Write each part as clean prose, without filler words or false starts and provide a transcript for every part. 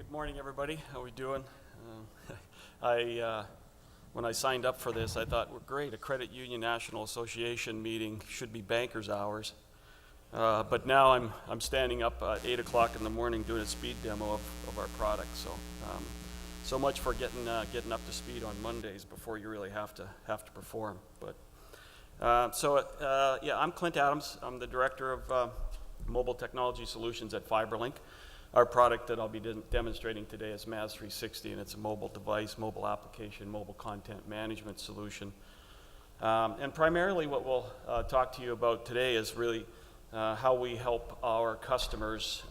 Good morning, everybody. How are we doing? When I signed up for this, I thought, well, great, a Credit Union National Association meeting should be banker's hours. But now I'm standing up at 8 o'clock in the morning doing a speed demo of our product. So much for getting up to speed on Mondays before you really have to perform. But I'm Clint Adams. I'm the director of Mobile Technology Solutions at FiberLink. Our product that I'll be demonstrating today is MaaS 360, and it's a mobile device, mobile application, mobile content management solution. And primarily what we'll talk to you about today is really how we help our customers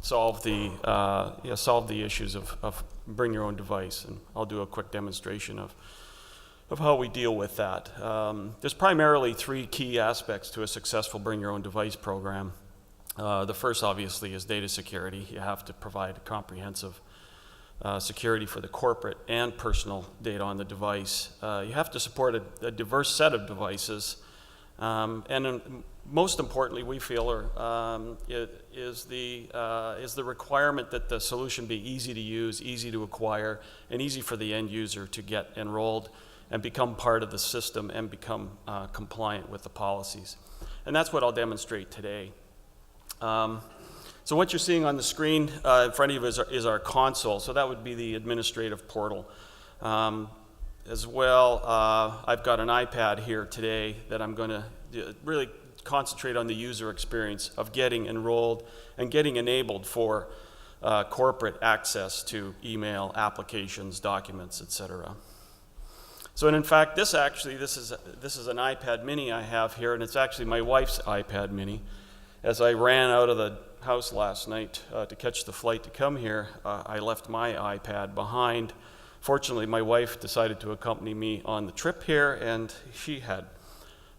solve the issues of bring your own device. And I'll do a quick demonstration of how we deal with that. There's primarily three key aspects to a successful bring your own device program. The first, obviously, is data security. You have to provide comprehensive security for the corporate and personal data on the device. You have to support a diverse set of devices. Most importantly, we feel is the requirement that the solution be easy to use, easy to acquire, and easy for the end user to get enrolled and become part of the system and become compliant with the policies. And that's what I'll demonstrate today. So what you're seeing on the screen in front of you is our console. So that would be the administrative portal. As well, I've got an iPad here today that I'm going to really concentrate on the user experience of getting enrolled and getting enabled for corporate access to email, applications, documents, etc. So, and in fact, this is an iPad mini I have here, and it's actually my wife's iPad mini. As I ran out of the house last night to catch the flight to come here, I left my iPad behind. Fortunately, my wife decided to accompany me on the trip here, and she had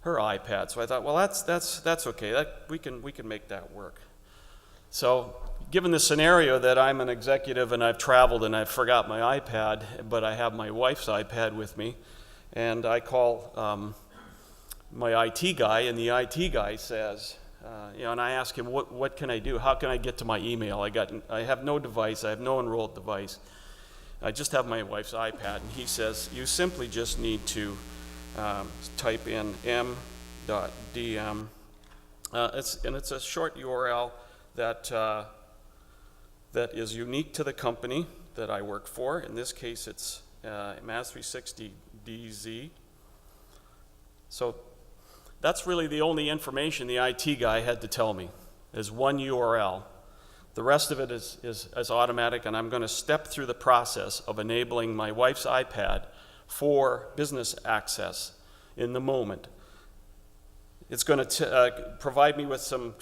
her iPad. So I thought, well, that's okay. We can make that work. So, given the scenario that I'm an executive and I've traveled and I forgot my iPad, but I have my wife's iPad with me, and I call my IT guy, and the IT guy says, and I ask him, what can I do? How can I get to my email? I have no device. I have no enrolled device. I just have my wife's iPad. And he says, you simply just need to type in m.dm. It's a short URL that is unique to the company that I work for. In this case, it's MaaS 360 DZ. So that's really the only information the IT guy had to tell me, is one URL. The rest of it is automatic, and I'm going to step through the process of enabling my wife's iPad for business access in the moment. It's going to provide me with some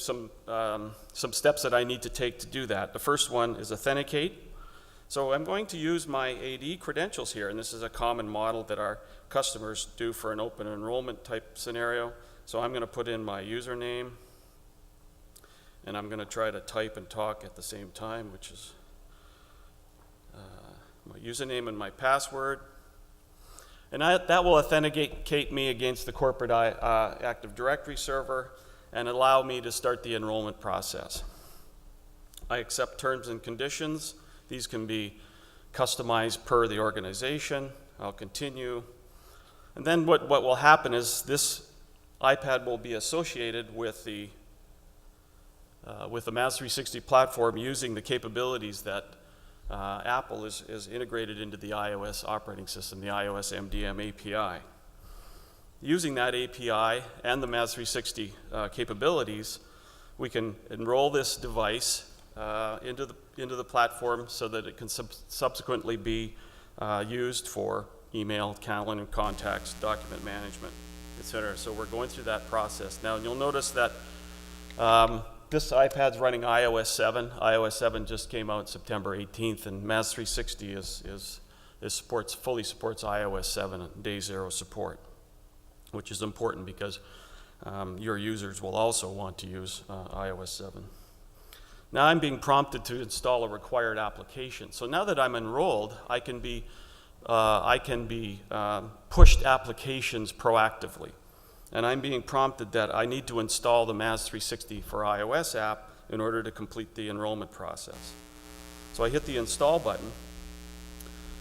steps that I need to take to do that. The first one is authenticate. So I'm going to use my AD credentials here, and this is a common model that our customers do for an open enrollment type scenario. So I'm going to put in my username, and I'm going to try to type and talk at the same time, which is my username and my password. And that will authenticate me against the corporate Active Directory server and allow me to start the enrollment process. I accept terms and conditions. These can be customized per the organization. I'll continue. And then what will happen is this iPad will be associated with the MaaS 360 platform using the capabilities that Apple is integrated into the iOS operating system, the iOS MDM API. Using that API and the MaaS 360 capabilities, we can enroll this device into the platform so that it can subsequently be used for email, calendar, contacts, document management, etc. So we're going through that process now, and you'll notice that this iPad's running iOS 7. iOS 7 just came out September 18th, and MaaS 360 fully supports iOS 7 and day 0 support, which is important because your users will also want to use iOS 7. Now I'm being prompted to install a required application. So now that I'm enrolled, I can be pushed applications proactively. And I'm being prompted that I need to install the MaaS 360 for iOS app in order to complete the enrollment process. So I hit the install button,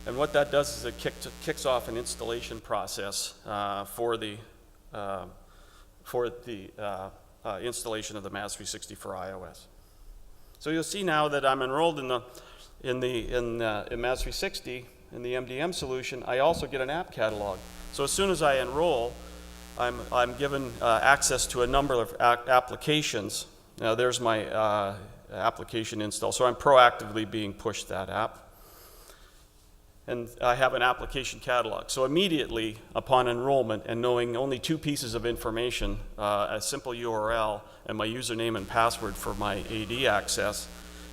and what that does is it kicks off an installation process for the installation of the MaaS 360 for iOS. So you'll see now that I'm enrolled in MaaS 360 in the MDM solution. I also get an app catalog. So as soon as I enroll, I'm given access to a number of applications. Now there's my application install. So I'm proactively being pushed that app. And I have an application catalog. So immediately upon enrollment and knowing only 2 pieces of information, a simple URL and my username and password for my AD access,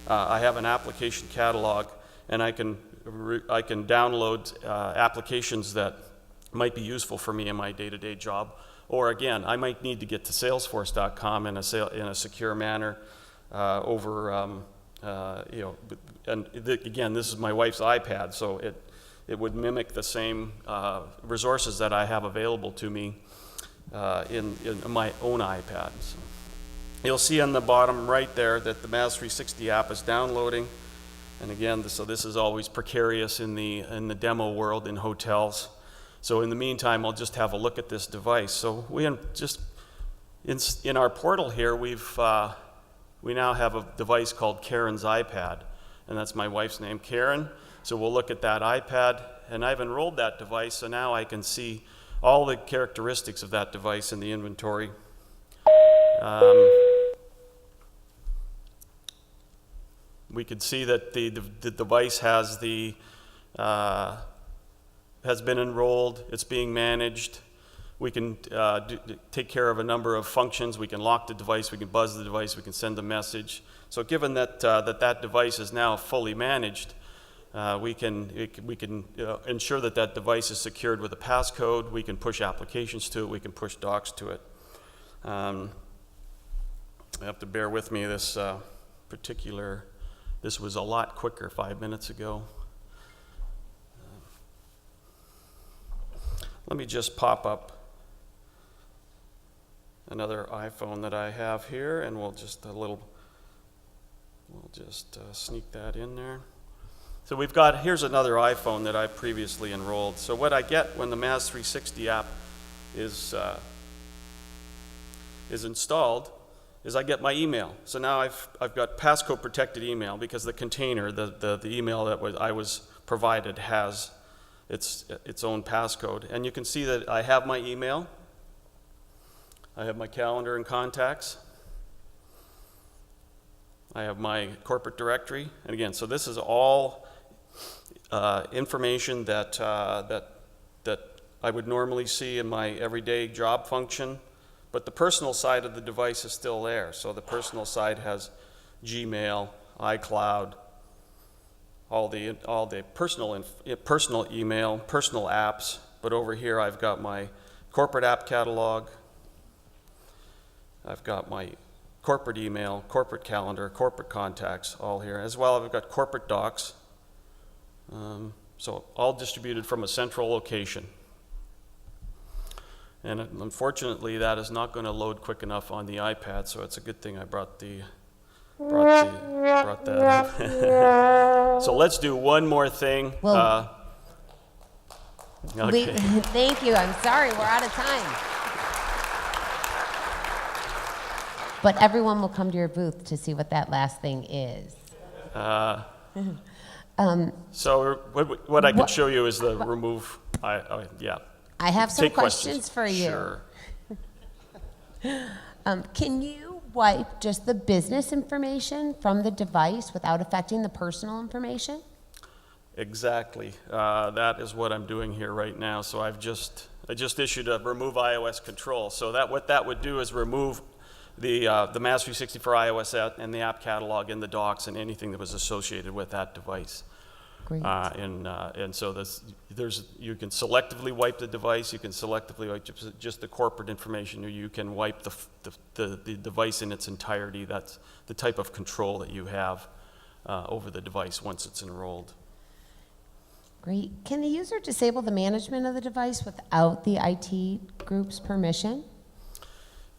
I have an application catalog, and I can download applications that might be useful for me in my day-to-day job. Or again, I might need to get to Salesforce.com in a secure manner over, again, this is my wife's iPad, so it would mimic the same resources that I have available to me in my own iPad. So you'll see on the bottom right there that the MaaS 360 app is downloading. And again, so this is always precarious in the demo world in hotels. So in the meantime, I'll just have a look at this device. So in our portal here, we now have a device called Karen's iPad, and that's my wife's name, Karen. So we'll look at that iPad, and I've enrolled that device, so now I can see all the characteristics of that device in the inventory. We can see that the device has been enrolled, it's being managed. We can take care of a number of functions. We can lock the device, we can buzz the device, we can send a message. So given that that device is now fully managed, we can ensure that that device is secured with a passcode. We can push applications to it, we can push docs to it. You have to bear with me, this was a lot quicker 5 minutes ago. Let me just pop up another iPhone that I have here, and we'll just sneak that in there. So here's another iPhone that I previously enrolled. So what I get when the MaaS 360 app is installed is I get my email. So now I've got passcode protected email because the container, the email that I was provided has its own passcode. And you can see that I have my email, I have my calendar and contacts, I have my corporate directory, and again, so this is all information that I would normally see in my everyday job function, but the personal side of the device is still there. So the personal side has Gmail, iCloud, all the personal email, personal apps, but over here I've got my corporate app catalog, I've got my corporate email, corporate calendar, corporate contacts, all here. As well, I've got corporate docs, so all distributed from a central location. And unfortunately, that is not going to load quick enough on the iPad, so it's a good thing I brought that up. So let's do one more thing. Well, okay. Thank you. I'm sorry, we're out of time. But everyone will come to your booth to see what that last thing is. So what I can show you is the remove. Yeah. I have some Take questions for you. Sure. Can you wipe just the business information from the device without affecting the personal information? Exactly. That is what I'm doing here right now. So I just issued a remove iOS control. So what that would do is remove the MaaS 360 for iOS app and the app catalog and the docs and anything that was associated with that device. Great. And so you can selectively wipe the device, you can selectively wipe just the corporate information, or you can wipe the device in its entirety. That's the type of control that you have over the device once it's enrolled. Great. Can the user disable the management of the device without the IT group's permission?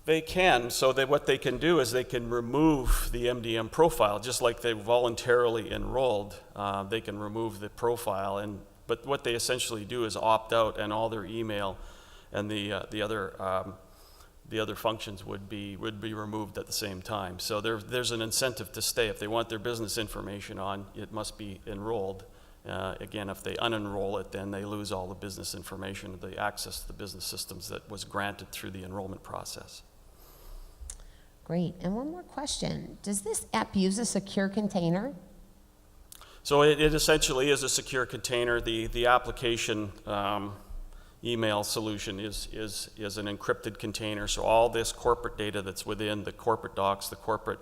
They can. So what they can do is they can remove the MDM profile, just like they voluntarily enrolled. They can remove the profile, but what they essentially do is opt out, and all their email and the other functions would be removed at the same time. So there's an incentive to stay. If they want their business information on, it must be enrolled. Again, if they unenroll it, then they lose all the business information, the access to the business systems that was granted through the enrollment process. Great. And one more question. Does this app use a secure container? So it essentially is a secure container. The application email solution is an encrypted container. So all this corporate data that's within the corporate docs, the corporate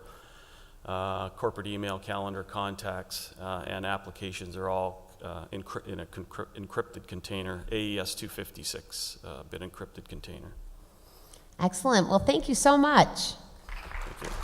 email, calendar, contacts, and applications are all in a encrypted container, AES 256 bit encrypted container. Excellent. Well, thank you so much. Thank you.